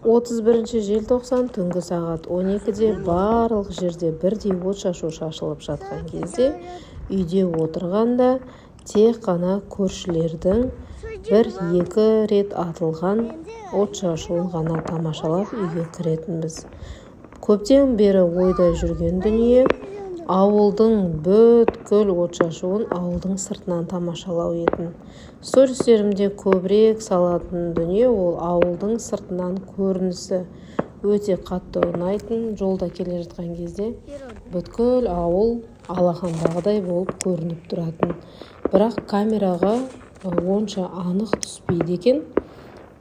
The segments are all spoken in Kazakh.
31 желтоқсан түнгі сағат 12-де барлық жерде бірдей отшашу шашылып жатқан кезде үйде отырғанда тек қана көршілердің 1-2 рет атылған отшашуын ғана тамашалап үйге кіретінбіз. Көптен бері ойда жүрген дүние ауылдың бүткіл отшашуын ауылдың сыртынан тамашалау етін. Стористерімде көбірек салатын дүние ол ауылдың сыртынан көрінісі. Өте қатты ұнайтын, жолда келе жатқан кезде бүткіл ауыл алақандағыдай болып көрініп тұратын. Бірақ камераға онша анық түспейді екен.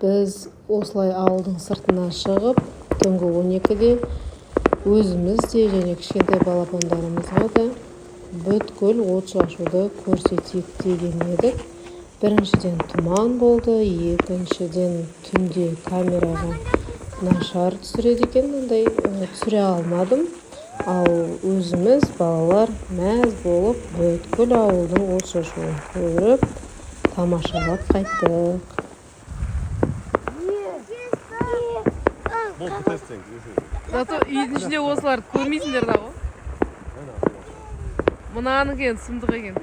Біз осылай ауылдың сыртына шығып, түнгі 12-де өзіміз де және кішкентай балапандарымызға да бүткіл отшашуды көрсетейік деген едік. Біріншіден тұман болды, екіншіден түнде камераға нашар түсіреді екен, ондай түсіре алмадым. Ал өзіміз балалар мәз болып бүткіл ауылдың отшашуын көріп, тамашалап қайттық. Зато үйдің ішінде осыларды көрмейсіңдер да ғой. Мынаның екен, сұмдық екен.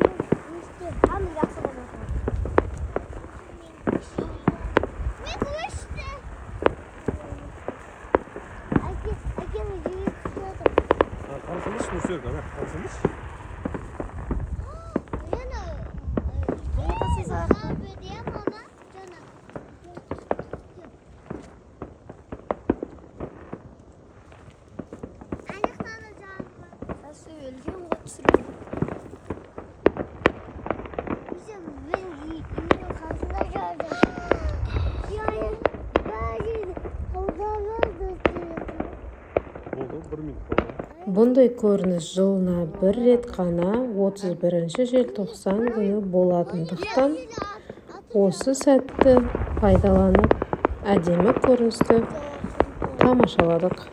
Бұндай көрініс жылына 1 рет қана 31 желтоқсан күні болатындықтан осы сәтті пайдаланып әдемі көріністі тамашаладық.